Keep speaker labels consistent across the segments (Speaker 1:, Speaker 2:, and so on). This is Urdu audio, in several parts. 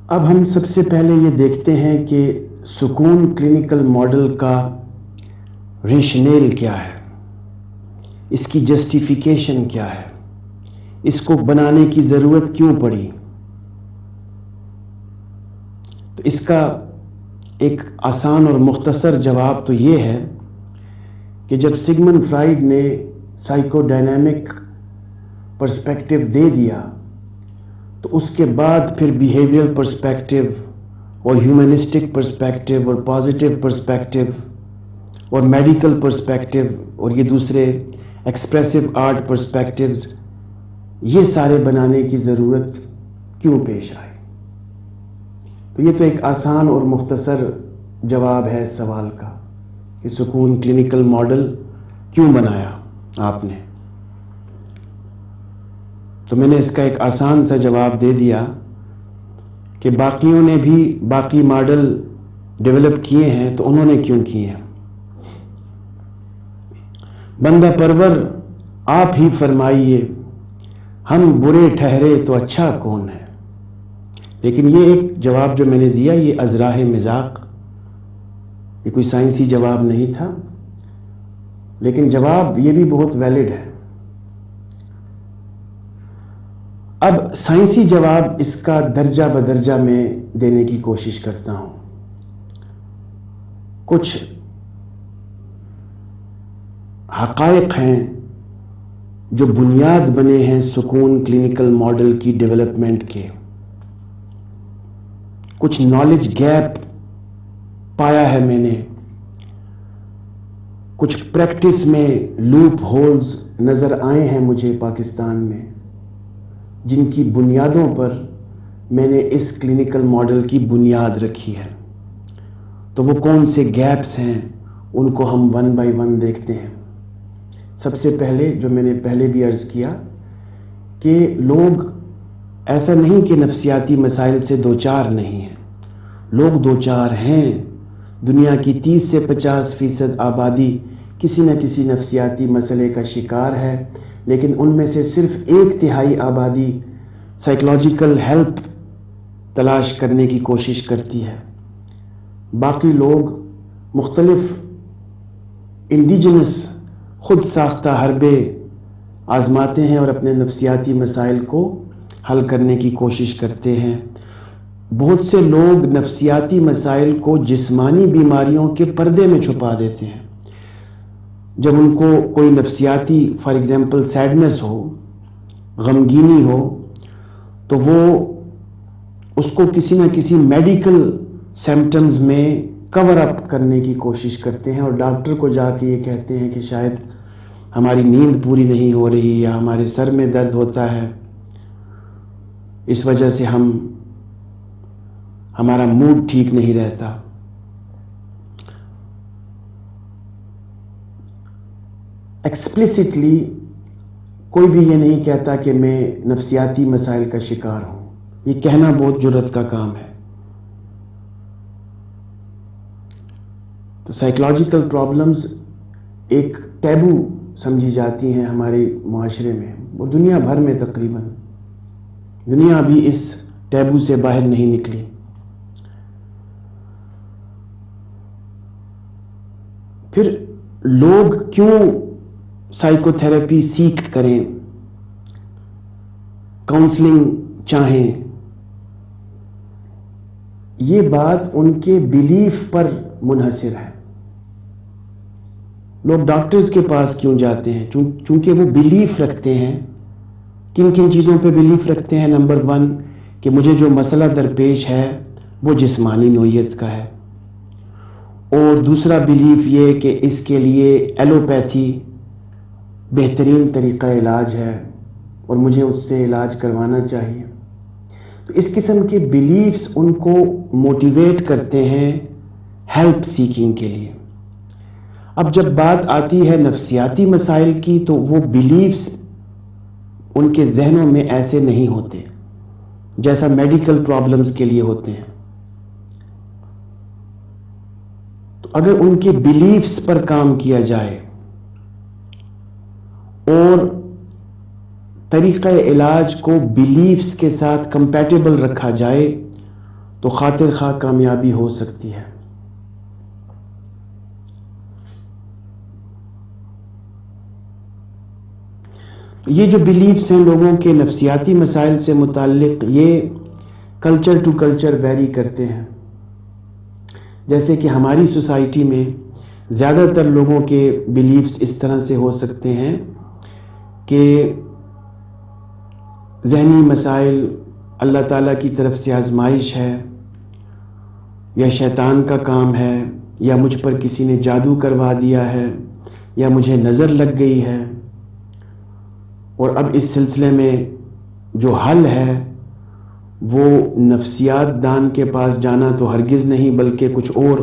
Speaker 1: اب ہم سب سے پہلے یہ دیکھتے ہیں کہ سکون کلینکل ماڈل کا ریشنیل کیا ہے، اس کی جسٹیفیکیشن کیا ہے، اس کو بنانے کی ضرورت کیوں پڑی۔ تو اس کا ایک آسان اور مختصر جواب تو یہ ہے کہ جب سگمنڈ فرائیڈ نے سائیکو ڈائنامک پرسپیکٹو دے دیا تو اس کے بعد پھر بیہیویئرل پرسپیکٹو اور ہیومنسٹک پرسپیکٹو اور پازیٹیو پرسپیکٹو اور میڈیکل پرسپیکٹو اور یہ دوسرے ایکسپریسو آرٹ پرسپیکٹوز، یہ سارے بنانے کی ضرورت کیوں پیش آئی۔ تو یہ تو ایک آسان اور مختصر جواب ہے اس سوال کا کہ سکون کلینکل ماڈل کیوں بنایا آپ نے۔ تو میں نے اس کا ایک آسان سا جواب دے دیا کہ باقیوں نے بھی باقی ماڈل ڈیولپ کیے ہیں تو انہوں نے کیوں کیے ہیں۔ بندہ پرور آپ ہی فرمائیے، ہم برے ٹھہرے تو اچھا کون ہے۔ لیکن یہ ایک جواب جو میں نے دیا یہ ازراہ مذاق، یہ کوئی سائنسی جواب نہیں تھا، لیکن جواب یہ بھی بہت ویلڈ ہے۔ اب سائنسی جواب اس کا درجہ بدرجہ میں دینے کی کوشش کرتا ہوں۔ کچھ حقائق ہیں جو بنیاد بنے ہیں سکون کلینکل ماڈل کی ڈیولپمنٹ کے، کچھ نالج گیپ پایا ہے میں نے، کچھ پریکٹس میں لوپ ہولز نظر آئے ہیں مجھے پاکستان میں، جن کی بنیادوں پر میں نے اس کلینکل ماڈل کی بنیاد رکھی ہے۔ تو وہ کون سے گیپس ہیں ان کو ہم ون بائی ون دیکھتے ہیں۔ سب سے پہلے جو میں نے پہلے بھی عرض کیا کہ لوگ ایسا نہیں کہ نفسیاتی مسائل سے دوچار نہیں ہیں، لوگ دوچار ہیں۔ دنیا کی 30 سے 50% آبادی کسی نہ کسی نفسیاتی مسئلے کا شکار ہے، لیکن ان میں سے صرف 1/3 آبادی سائیکولوجیکل ہیلپ تلاش کرنے کی کوشش کرتی ہے۔ باقی لوگ مختلف انڈیجنس خود ساختہ حربے آزماتے ہیں اور اپنے نفسیاتی مسائل کو حل کرنے کی کوشش کرتے ہیں۔ بہت سے لوگ نفسیاتی مسائل کو جسمانی بیماریوں کے پردے میں چھپا دیتے ہیں۔ جب ان کو کوئی نفسیاتی فار ایگزامپل سیڈنس ہو، غمگینی ہو، تو وہ اس کو کسی نہ کسی میڈیکل سمپٹمز میں کور اپ کرنے کی کوشش کرتے ہیں اور ڈاکٹر کو جا کے یہ کہتے ہیں کہ شاید ہماری نیند پوری نہیں ہو رہی یا ہمارے سر میں درد ہوتا ہے، اس وجہ سے ہمارا موڈ ٹھیک نہیں رہتا۔ ایکسپلیسٹلی کوئی بھی یہ نہیں کہتا کہ میں نفسیاتی مسائل کا شکار ہوں، یہ کہنا بہت جرأت کا کام ہے۔ تو سائیکولوجیکل پرابلمز ایک ٹیبو سمجھی جاتی ہیں ہمارے معاشرے میں، وہ دنیا بھر میں تقریباً، دنیا بھی اس ٹیبو سے باہر نہیں نکلی۔ پھر لوگ کیوں سائیکو تھراپی سیکھ کریں، کاؤنسلنگ چاہیں، یہ بات ان کے بیلیف پر منحصر ہے۔ لوگ ڈاکٹرز کے پاس کیوں جاتے ہیں؟ چونکہ وہ بیلیف رکھتے ہیں۔ کن کن چیزوں پہ بیلیف رکھتے ہیں؟ نمبر 1 کہ مجھے جو مسئلہ درپیش ہے وہ جسمانی نوعیت کا ہے، اور دوسرا بیلیف یہ کہ اس کے لیے ایلوپیتھی بہترین طریقہ علاج ہے اور مجھے اس سے علاج کروانا چاہیے۔ تو اس قسم کے بیلیفز ان کو موٹیویٹ کرتے ہیں ہیلپ سیکنگ کے لیے۔ اب جب بات آتی ہے نفسیاتی مسائل کی تو وہ بیلیفز ان کے ذہنوں میں ایسے نہیں ہوتے جیسا میڈیکل پرابلمز کے لیے ہوتے ہیں۔ تو اگر ان کے بیلیفز پر کام کیا جائے اور طریقہ علاج کو بیلیفز کے ساتھ کمپیٹیبل رکھا جائے تو خاطر خواہ کامیابی ہو سکتی ہے۔ یہ جو بلیفز ہیں لوگوں کے نفسیاتی مسائل سے متعلق، یہ کلچر ٹو کلچر ویری کرتے ہیں۔ جیسے کہ ہماری سوسائٹی میں زیادہ تر لوگوں کے بلیفز اس طرح سے ہو سکتے ہیں کہ ذہنی مسائل اللہ تعالیٰ کی طرف سے آزمائش ہے، یا شیطان کا کام ہے، یا مجھ پر کسی نے جادو کروا دیا ہے، یا مجھے نظر لگ گئی ہے، اور اب اس سلسلے میں جو حل ہے وہ نفسیات دان کے پاس جانا تو ہرگز نہیں، بلکہ کچھ اور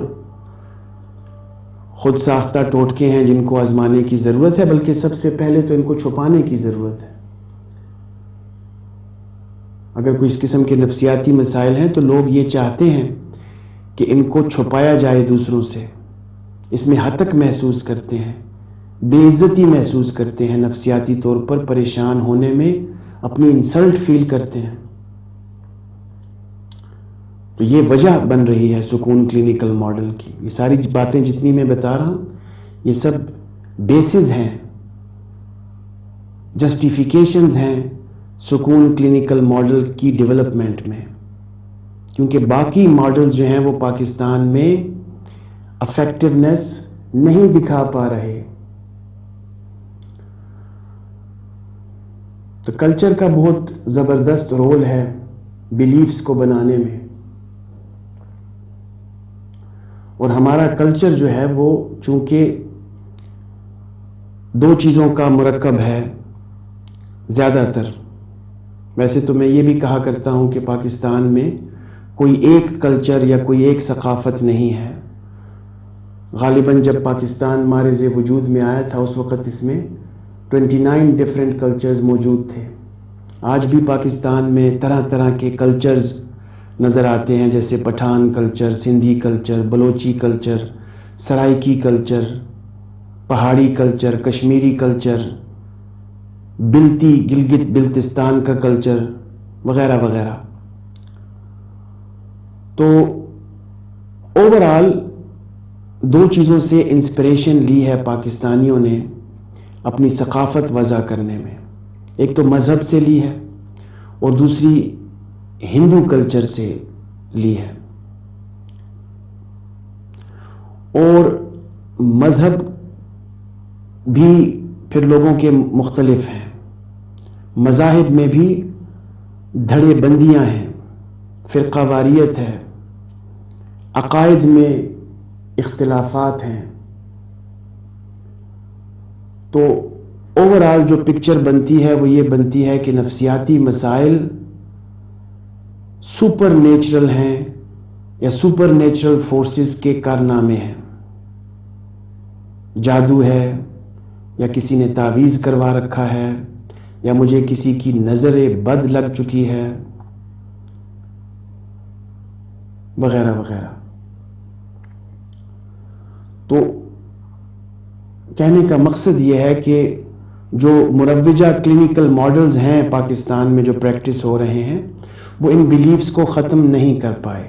Speaker 1: خود ساختہ ٹوٹکے ہیں جن کو آزمانے کی ضرورت ہے، بلکہ سب سے پہلے تو ان کو چھپانے کی ضرورت ہے۔ اگر کوئی اس قسم کے نفسیاتی مسائل ہیں تو لوگ یہ چاہتے ہیں کہ ان کو چھپایا جائے دوسروں سے، اس میں ہتک محسوس کرتے ہیں، بے عزتی محسوس کرتے ہیں، نفسیاتی طور پر پریشان ہونے میں اپنی انسلٹ فیل کرتے ہیں۔ تو یہ وجہ بن رہی ہے سکون کلینکل ماڈل کی۔ یہ ساری باتیں جتنی میں بتا رہا ہوں یہ سب بیسز ہیں، جسٹیفیکیشنز ہیں سکون کلینکل ماڈل کی ڈیولپمنٹ میں، کیونکہ باقی ماڈل جو ہیں وہ پاکستان میں افیکٹونیس نہیں دکھا پا رہے۔ تو کلچر کا بہت زبردست رول ہے بلیفز کو بنانے میں، اور ہمارا کلچر جو ہے وہ چونکہ دو چیزوں کا مرکب ہے زیادہ تر۔ ویسے تو میں یہ بھی کہا کرتا ہوں کہ پاکستان میں کوئی ایک کلچر یا کوئی ایک ثقافت نہیں ہے۔ غالباً جب پاکستان مارز وجود میں آیا تھا اس وقت اس میں 29 ڈفرینٹ کلچرز موجود تھے۔ آج بھی پاکستان میں طرح طرح کے کلچرز نظر آتے ہیں، جیسے Pathan culture, Sindhi culture, Balochi culture, Saraiki culture, Pahari culture, Kashmiri culture, Balti Gilgit Baltistan کا کلچر وغیرہ وغیرہ۔ تو اوورآل دو چیزوں سے انسپریشن لی ہے پاکستانیوں نے اپنی ثقافت وضع کرنے میں، ایک تو مذہب سے لی ہے اور دوسری ہندو کلچر سے لی ہے۔ اور مذہب بھی پھر لوگوں کے مختلف ہیں، مذاہب میں بھی دھڑے بندیاں ہیں، فرقہ واریت ہے، عقائد میں اختلافات ہیں۔ تو اوورآل جو پکچر بنتی ہے وہ یہ بنتی ہے کہ نفسیاتی مسائل سپر نیچرل ہیں یا سپر نیچرل فورسز کے کارنامے ہیں، جادو ہے، یا کسی نے تعویذ کروا رکھا ہے، یا مجھے کسی کی نظر بد لگ چکی ہے، وغیرہ وغیرہ۔ تو کہنے کا مقصد یہ ہے کہ جو مروجہ کلینکل ماڈلز ہیں پاکستان میں جو پریکٹس ہو رہے ہیں وہ ان بلیفز کو ختم نہیں کر پائے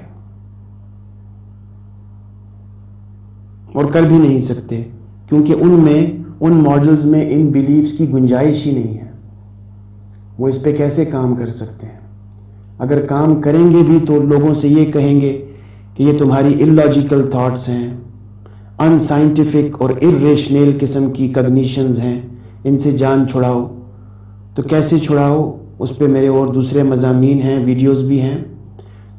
Speaker 1: اور کر بھی نہیں سکتے، کیونکہ ان ماڈلز میں ان بلیفز کی گنجائش ہی نہیں ہے۔ وہ اس پہ کیسے کام کر سکتے ہیں؟ اگر کام کریں گے بھی تو لوگوں سے یہ کہیں گے کہ یہ تمہاری illogical تھاٹس ہیں، ان سائنٹیفک اور irrational قسم کی کگنیشنز ہیں، ان سے جان چھڑاؤ۔ تو کیسے چھڑاؤ؟ اس پہ میرے اور دوسرے مضامین ہیں، ویڈیوز بھی ہیں،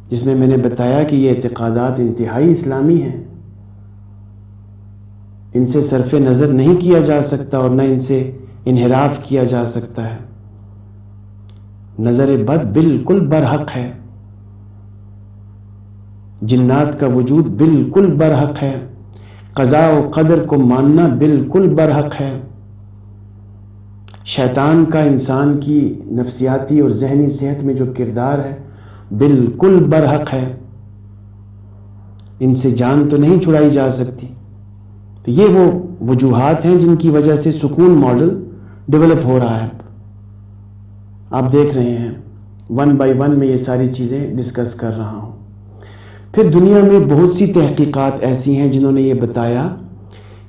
Speaker 1: جس میں میں نے بتایا کہ یہ اعتقادات انتہائی اسلامی ہیں، ان سے صرف نظر نہیں کیا جا سکتا اور نہ ان سے انحراف کیا جا سکتا ہے۔ نظر بد بالکل برحق ہے، جنات کا وجود بالکل برحق ہے، قضاء و قدر کو ماننا بالکل برحق ہے، شیطان کا انسان کی نفسیاتی اور ذہنی صحت میں جو کردار ہے بالکل برحق ہے، ان سے جان تو نہیں چھڑائی جا سکتی۔ تو یہ وہ وجوہات ہیں جن کی وجہ سے سکون ماڈل ڈیولپ ہو رہا ہے۔ آپ دیکھ رہے ہیں 1 بائی 1 میں یہ ساری چیزیں ڈسکس کر رہا ہوں۔ پھر دنیا میں بہت سی تحقیقات ایسی ہیں جنہوں نے یہ بتایا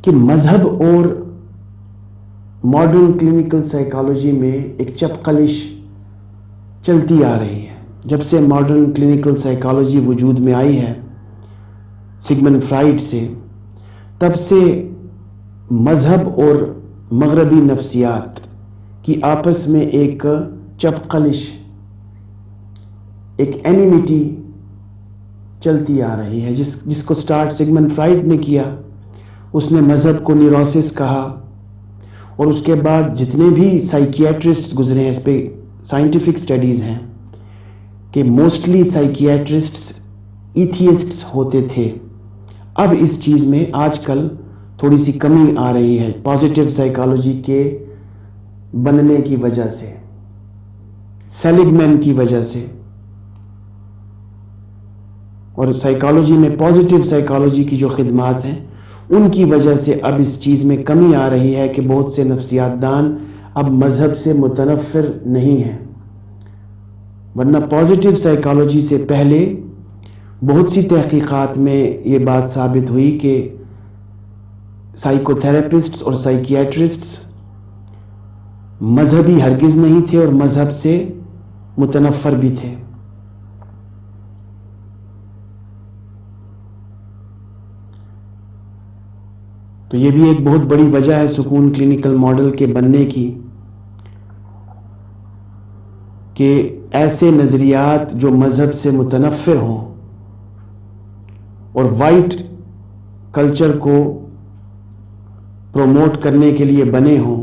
Speaker 1: کہ مذہب اور ماڈرن کلینکل سائیکالوجی میں ایک چپقلش چلتی آ رہی ہے. جب سے ماڈرن کلینکل سائیکالوجی وجود میں آئی ہے سگمنڈ فرائڈ سے، تب سے مذہب اور مغربی نفسیات کی آپس میں ایک چپقلش، ایک اینیمیٹی چلتی آ رہی ہے، جس کو سٹارٹ سگمنڈ فرائڈ نے کیا. اس نے مذہب کو نیوروسس کہا، اور اس کے بعد جتنے بھی سائیکیٹرسٹ گزرے ہیں، اس پہ سائنٹیفک سٹڈیز ہیں کہ موسٹلی سائیکیٹرسٹس ایتھیسٹس ہوتے تھے. اب اس چیز میں آج کل تھوڑی سی کمی آ رہی ہے پازیٹیو سائیکالوجی کے بننے کی وجہ سے، سیلیگمین کی وجہ سے، اور سائیکالوجی میں پازیٹیو سائیکالوجی کی جو خدمات ہیں ان کی وجہ سے اب اس چیز میں کمی آ رہی ہے کہ بہت سے نفسیات دان اب مذہب سے متنفر نہیں ہیں. ورنہ پازیٹیو سائیکالوجی سے پہلے بہت سی تحقیقات میں یہ بات ثابت ہوئی کہ سائیکو تھراپسٹس اور سائیکیٹرسٹس مذہبی ہرگز نہیں تھے اور مذہب سے متنفر بھی تھے. تو یہ بھی ایک بہت بڑی وجہ ہے سکون کلینکل ماڈل کے بننے کی کہ ایسے نظریات جو مذہب سے متنفر ہوں اور وائٹ کلچر کو پروموٹ کرنے کے لیے بنے ہوں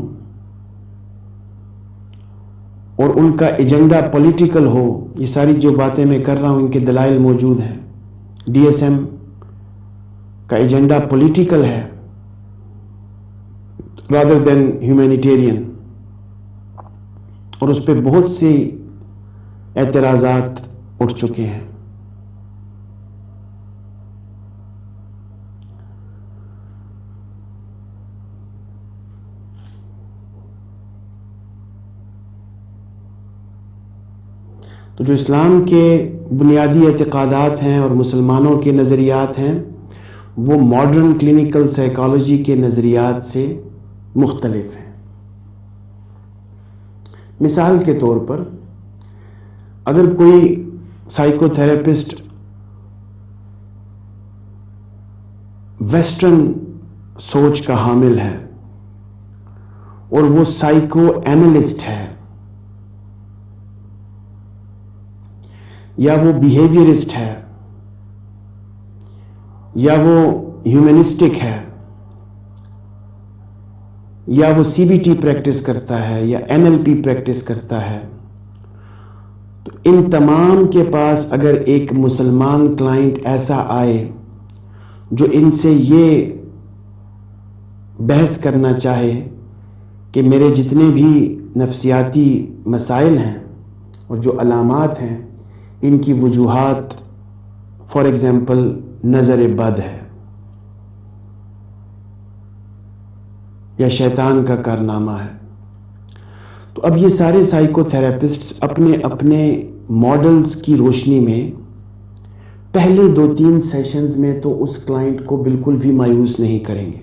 Speaker 1: اور ان کا ایجنڈا پولیٹیکل ہو. یہ ساری جو باتیں میں کر رہا ہوں ان کے دلائل موجود ہیں. ڈی ایس ایم کا ایجنڈا پولیٹیکل ہے rather than humanitarian، اور اس پہ بہت سے اعتراضات اٹھ چکے ہیں. تو جو اسلام کے بنیادی اعتقادات ہیں اور مسلمانوں کے نظریات ہیں وہ ماڈرن کلینکل سائیکالوجی کے نظریات سے مختلف ہیں. مثال کے طور پر اگر کوئی سائیکو تھراپسٹ ویسٹرن سوچ کا حامل ہے اور وہ سائیکو اینالسٹ ہے یا وہ بیہیویئرسٹ ہے یا وہ ہیومنسٹک ہے یا وہ سی بی ٹی پریکٹس کرتا ہے یا این ایل پی پریکٹس کرتا ہے، تو ان تمام کے پاس اگر ایک مسلمان کلائنٹ ایسا آئے جو ان سے یہ بحث کرنا چاہے کہ میرے جتنے بھی نفسیاتی مسائل ہیں اور جو علامات ہیں ان کی وجوہات فار ایگزامپل نظر بد ہے یا شیطان کا کارنامہ ہے، تو اب یہ سارے سائیکو تھراپسٹس اپنے اپنے ماڈلز کی روشنی میں پہلے 2-3 سیشنز میں تو اس کلائنٹ کو بالکل بھی مایوس نہیں کریں گے،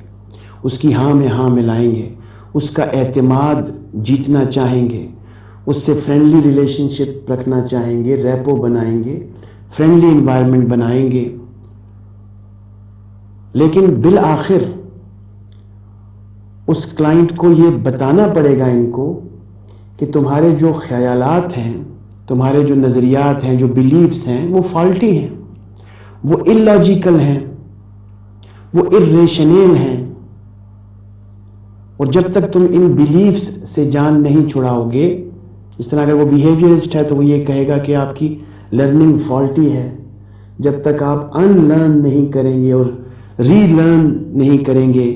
Speaker 1: اس کی ہاں میں ہاں ملائیں گے، اس کا اعتماد جیتنا چاہیں گے، اس سے فرینڈلی ریلیشن شپ رکھنا چاہیں گے، ریپو بنائیں گے، فرینڈلی انوائرمنٹ بنائیں گے. لیکن بالآخر اس کلائنٹ کو یہ بتانا پڑے گا ان کو کہ تمہارے جو خیالات ہیں، تمہارے جو نظریات ہیں، جو بیلیفز ہیں وہ فالٹی ہیں، وہ اللاجیکل ہیں، وہ ارریشنل ہیں، اور جب تک تم ان بیلیفز سے جان نہیں چھڑاؤ گے، اس طرح اگر وہ بیہیویئرسٹ ہے تو وہ یہ کہے گا کہ آپ کی لرننگ فالٹی ہے. جب تک آپ ان لرن نہیں کریں گے اور ری لرن نہیں کریں گے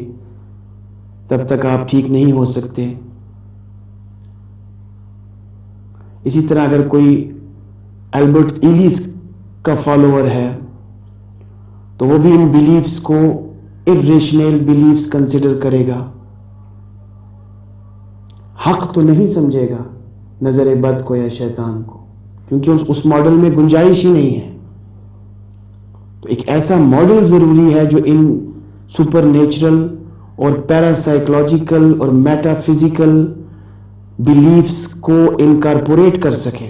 Speaker 1: تب تک آپ ٹھیک نہیں ہو سکتے. اسی طرح اگر کوئی البرٹ ایلیس کا فالوور ہے تو وہ بھی ان بیلیفز کو ارریشنل بیلیفز کنسیڈر کرے گا، حق تو نہیں سمجھے گا نظر بد کو یا شیطان کو، کیونکہ اس ماڈل میں گنجائش ہی نہیں ہے. تو ایک ایسا ماڈل ضروری ہے جو ان سپر نیچرل اور پیرا سائیکولوجیکل اور میٹا فزیکل بلیفز کو انکارپوریٹ کر سکے،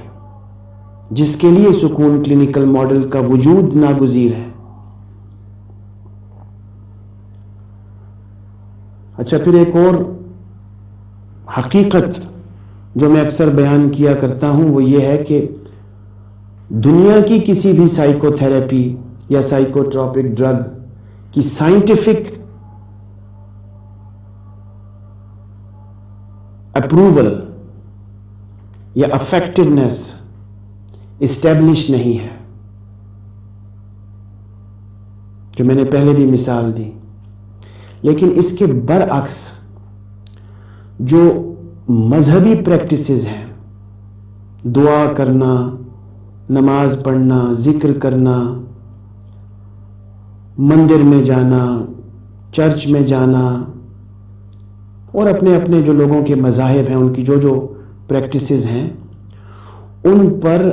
Speaker 1: جس کے لیے سکون کلینکل ماڈل کا وجود ناگزیر ہے۔ اچھا، پھر ایک اور حقیقت جو میں اکثر بیان کیا کرتا ہوں وہ یہ ہے کہ دنیا کی کسی بھی سائیکو تھراپی یا سائیکوٹراپک ڈرگ کی سائنٹیفک اپروول یا افیکٹونیس اسٹیبلش نہیں ہے، جو میں نے پہلے بھی مثال دی۔ لیکن اس کے برعکس جو مذہبی پریکٹسز ہیں، دعا کرنا، نماز پڑھنا، ذکر کرنا، مندر میں جانا، چرچ میں جانا، اور اپنے اپنے جو لوگوں کے مذاہب ہیں ان کی جو پریکٹسز ہیں، ان پر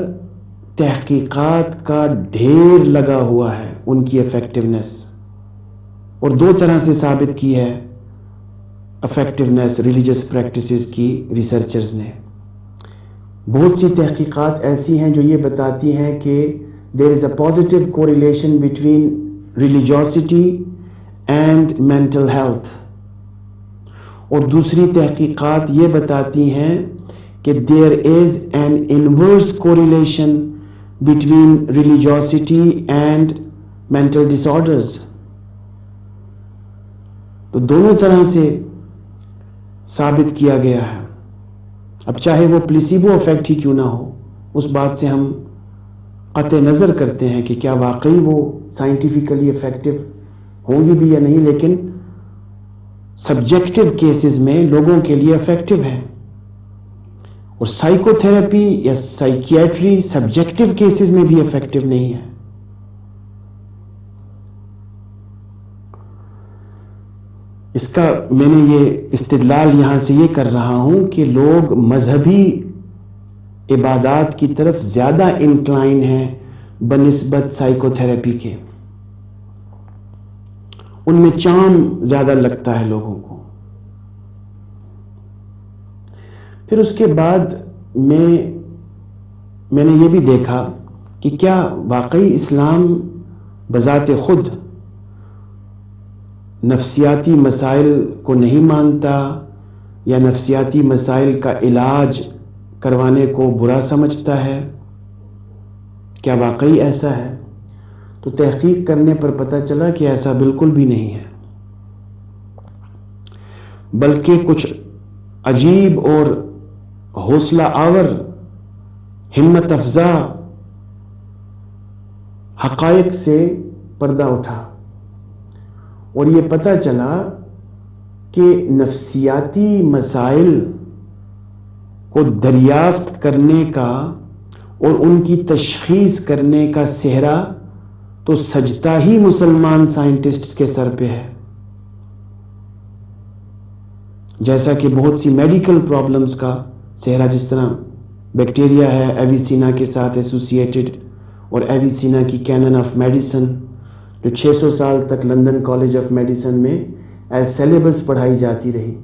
Speaker 1: تحقیقات کا ڈھیر لگا ہوا ہے، ان کی افیکٹونیس، اور دو طرح سے ثابت کی ہے افیکٹونیس ریلیجس پریکٹسز کی ریسرچرز نے۔ بہت سی تحقیقات ایسی ہیں جو یہ بتاتی ہیں کہ there is a positive correlation between religiosity and mental health، اور دوسری تحقیقات یہ بتاتی ہیں کہ there is an inverse correlation between religiosity and mental disorders۔ تو دونوں طرح سے ثابت کیا گیا ہے۔ اب چاہے وہ پلیسیبو افیکٹ ہی کیوں نہ ہو، اس بات سے ہم قطع نظر کرتے ہیں کہ کیا واقعی وہ سائنٹیفیکلی افیکٹو ہوں گی بھی یا نہیں، لیکن سبجیکٹو کیسز میں لوگوں کے لیے افیکٹو ہے، اور سائیکو تھراپی یا سائیکیٹری سبجیکٹو کیسز میں بھی افیکٹو نہیں ہے۔ اس کا میں نے یہ استدلال یہاں سے یہ کر رہا ہوں کہ لوگ مذہبی عبادات کی طرف زیادہ انکلائن ہیں بنسبت سائیکو تھراپی کے، ان میں چارم زیادہ لگتا ہے لوگوں کو۔ پھر اس کے بعد میں نے یہ بھی دیکھا کہ کیا واقعی اسلام بذات خود نفسیاتی مسائل کو نہیں مانتا، یا نفسیاتی مسائل کا علاج کروانے کو برا سمجھتا ہے؟ کیا واقعی ایسا ہے؟ تو تحقیق کرنے پر پتہ چلا کہ ایسا بالکل بھی نہیں ہے، بلکہ کچھ عجیب اور حوصلہ آور، ہمت افزا حقائق سے پردہ اٹھا، اور یہ پتہ چلا کہ نفسیاتی مسائل کو دریافت کرنے کا اور ان کی تشخیص کرنے کا سہرا تو سجدہ ہی مسلمان سائنٹسٹس کے سر پہ ہے۔ جیسا کہ بہت سی میڈیکل پرابلمز کا سہرا، جس طرح بیکٹیریا ہے ایویسینا کے ساتھ ایسوسیٹڈ، اور ایویسینا کی کینن آف میڈیسن جو 600 سال تک لندن کالج آف میڈیسن میں ایز سیلیبس پڑھائی جاتی رہی۔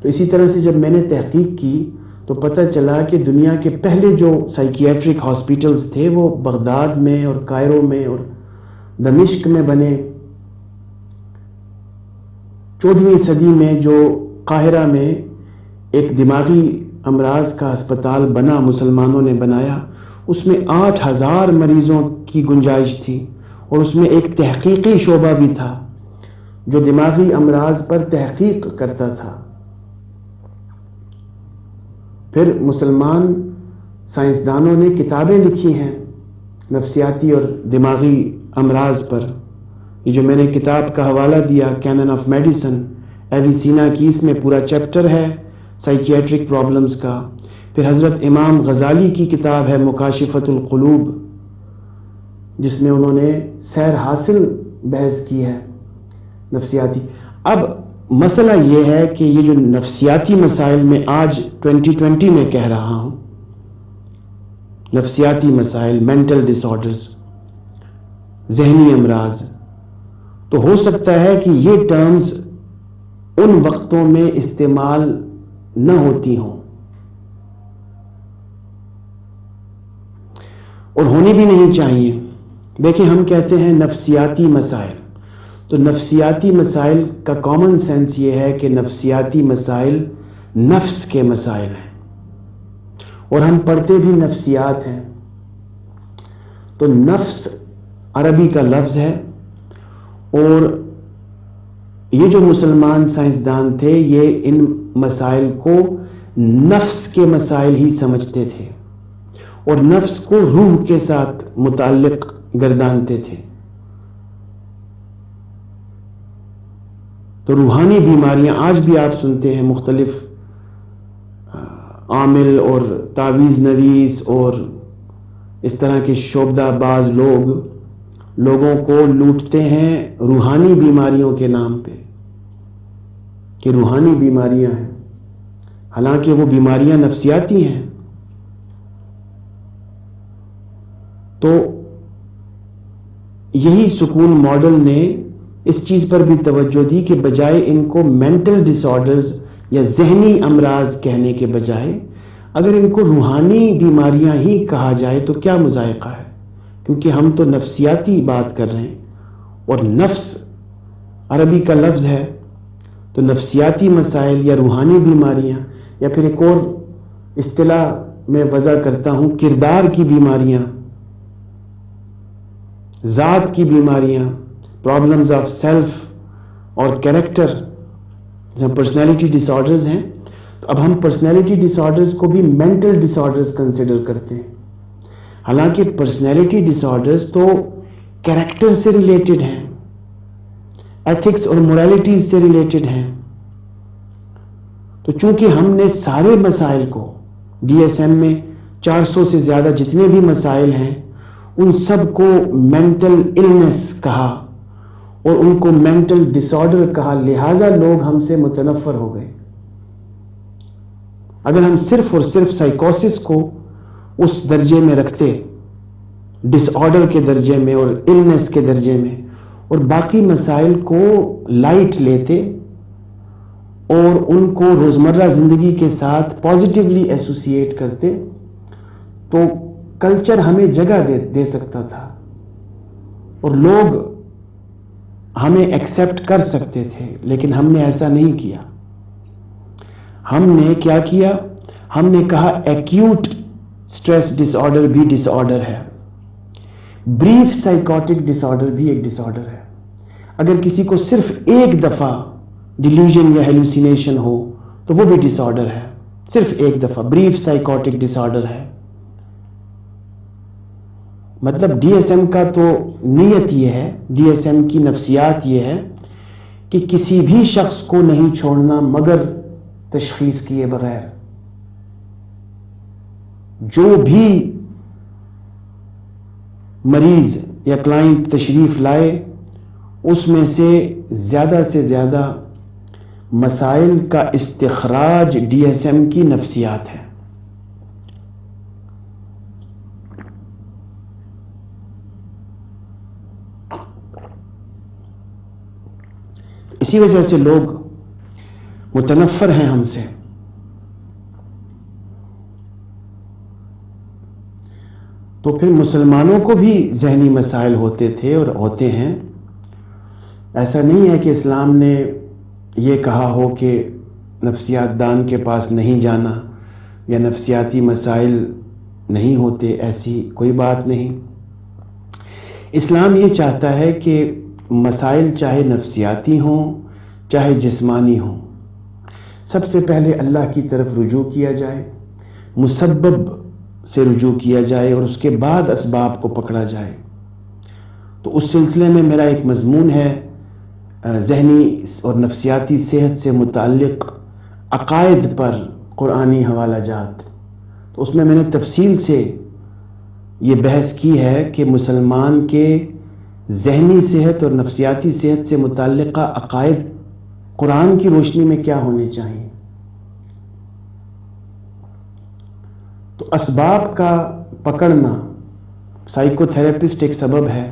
Speaker 1: تو اسی طرح سے جب میں نے تحقیق کی تو پتہ چلا کہ دنیا کے پہلے جو سائیکیٹرک ہاسپیٹلز تھے وہ بغداد میں اور کائرو میں اور دمشق میں بنے۔ 14ویں صدی میں جو قاہرہ میں ایک دماغی امراض کا ہسپتال بنا، مسلمانوں نے بنایا، اس میں 8000 مریضوں کی گنجائش تھی، اور اس میں ایک تحقیقی شعبہ بھی تھا جو دماغی امراض پر تحقیق کرتا تھا۔ پھر مسلمان سائنسدانوں نے کتابیں لکھی ہیں نفسیاتی اور دماغی امراض پر۔ یہ جو میں نے کتاب کا حوالہ دیا، کینن آف میڈیسن، ایویسینا کی، اس میں پورا چیپٹر ہے سائیکیٹرک پرابلمز کا۔ پھر حضرت امام غزالی کی کتاب ہے مکاشفۃ القلوب، جس میں انہوں نے سیر حاصل بحث کی ہے نفسیاتی۔ اب مسئلہ یہ ہے کہ یہ جو نفسیاتی مسائل میں آج 2020 میں کہہ رہا ہوں، نفسیاتی مسائل، مینٹل ڈس آرڈرز، ذہنی امراض، تو ہو سکتا ہے کہ یہ ٹرمز ان وقتوں میں استعمال نہ ہوتی ہوں اور ہونی بھی نہیں چاہیے. دیکھیں، ہم کہتے ہیں نفسیاتی مسائل، تو نفسیاتی مسائل کا کامن سینس یہ ہے کہ نفسیاتی مسائل نفس کے مسائل ہیں، اور ہم پڑھتے بھی نفسیات ہیں. تو نفس عربی کا لفظ ہے، اور یہ جو مسلمان سائنسدان تھے یہ ان مسائل کو نفس کے مسائل ہی سمجھتے تھے اور نفس کو روح کے ساتھ متعلق گردانتے تھے. تو روحانی بیماریاں آج بھی آپ سنتے ہیں، مختلف عامل اور تعویذ نویس اور اس طرح کے شعبدہ باز لوگوں کو لوٹتے ہیں روحانی بیماریوں کے نام پہ کہ روحانی بیماریاں ہیں، حالانکہ وہ بیماریاں نفسیاتی ہیں. تو یہی سکون ماڈل نے اس چیز پر بھی توجہ دی کہ بجائے ان کو مینٹل ڈس آرڈرز یا ذہنی امراض کہنے کے بجائے اگر ان کو روحانی بیماریاں ہی کہا جائے تو کیا مذائقہ ہے، کیونکہ ہم تو نفسیاتی بات کر رہے ہیں اور نفس عربی کا لفظ ہے. تو نفسیاتی مسائل یا روحانی بیماریاں، یا پھر ایک اور اصطلاح میں وضع کرتا ہوں، کردار کی بیماریاں، ذات کی بیماریاں، پرابلمز آف سیلف اور کیریکٹر، پرسنالٹی ڈس آرڈرز ہیں. تو اب ہم پرسنالٹی ڈس آرڈرز کو بھی مینٹل ڈس آرڈرز کنسیڈر کرتے ہیں، حالانکہ پرسنالٹی ڈس آرڈرز تو کیریکٹر سے ریلیٹڈ ہیں، ایتھکس اور موریلٹیز سے ریلیٹڈ ہیں. تو چونکہ ہم نے سارے مسائل کو ڈی ایس ایم میں 400 سے زیادہ جتنے بھی مسائل ہیں ان سب کو مینٹل النس کہا اور ان کو مینٹل ڈس آرڈر کہا، لہٰذا لوگ ہم سے متنفر ہو گئے. اگر ہم صرف اور صرف سائیکوسس کو اس درجے میں رکھتے، ڈس آرڈر کے درجے میں اور النس کے درجے میں، اور باقی مسائل کو لائٹ لیتے اور ان کو روزمرہ زندگی کے ساتھ پازیٹیولی ایسوسیٹ کرتے، تو کلچر ہمیں جگہ دے سکتا تھا اور لوگ ہمیں ایکسیپٹ کر سکتے تھے. لیکن ہم نے ایسا نہیں کیا. ہم نے کیا کیا؟ ہم نے کہا ایکیوٹ سٹریس ڈس آرڈر بھی ڈس آرڈر ہے، بریف سائیکوٹک ڈس آرڈر بھی ایک ڈس آرڈر ہے. اگر کسی کو صرف ایک دفعہ ڈیلیوژن یا ہیلوسینیشن ہو تو وہ بھی ڈس آرڈر ہے، صرف ایک دفعہ بریف سائیکوٹک ڈس آرڈر ہے. مطلب ڈی ایس ایم کا تو نیت یہ ہے، ڈی ایس ایم کی نفسیات یہ ہے کہ کسی بھی شخص کو نہیں چھوڑنا مگر تشخیص کیے بغیر. جو بھی مریض یا کلائنٹ تشریف لائے اس میں سے زیادہ مسائل کا استخراج ڈی ایس ایم کی نفسیات ہے. اسی وجہ سے لوگ متنفر ہیں ہم سے. تو پھر مسلمانوں کو بھی ذہنی مسائل ہوتے تھے اور ہوتے ہیں. ایسا نہیں ہے کہ اسلام نے یہ کہا ہو کہ نفسیات دان کے پاس نہیں جانا یا نفسیاتی مسائل نہیں ہوتے، ایسی کوئی بات نہیں. اسلام یہ چاہتا ہے کہ مسائل چاہے نفسیاتی ہوں چاہے جسمانی ہوں، سب سے پہلے اللہ کی طرف رجوع کیا جائے، مسبب سے رجوع کیا جائے اور اس کے بعد اسباب کو پکڑا جائے. تو اس سلسلے میں میرا ایک مضمون ہے ذہنی اور نفسیاتی صحت سے متعلق عقائد پر قرآنی حوالہ جات. تو اس میں نے تفصیل سے یہ بحث کی ہے کہ مسلمان کے ذہنی صحت اور نفسیاتی صحت سے متعلقہ عقائد قرآن کی روشنی میں کیا ہونے چاہیے. تو اسباب کا پکڑنا، سائیکو تھراپسٹ ایک سبب ہے،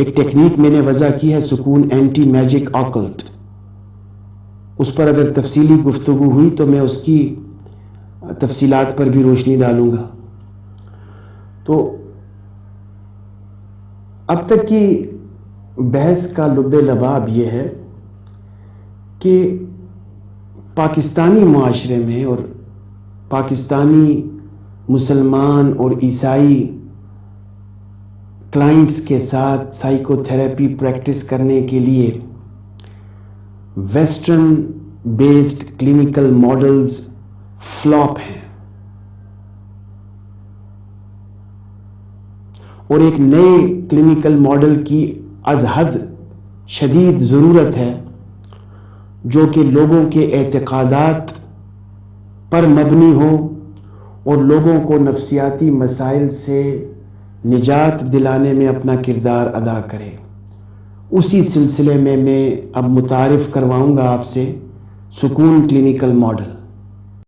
Speaker 1: ایک ٹیکنیک میں نے وضع کی ہے سکون اینٹی میجک آکلٹ. اس پر اگر تفصیلی گفتگو ہوئی تو میں اس کی تفصیلات پر بھی روشنی ڈالوں گا. تو اب تک کی بحث کا لب لباب یہ ہے کہ پاکستانی معاشرے میں اور پاکستانی مسلمان اور عیسائی کلائنٹس کے ساتھ سائیکو تھراپی پریکٹس کرنے کے لیے western based clinical models flop ہیں اور ایک نئے کلینکل ماڈل کی از حد شدید ضرورت ہے جو کہ لوگوں کے اعتقادات پر مبنی ہو اور لوگوں کو نفسیاتی مسائل سے نجات دلانے میں اپنا کردار ادا کرے. اسی سلسلے میں اب متعارف کرواؤں گا آپ سے سکون کلینکل ماڈل.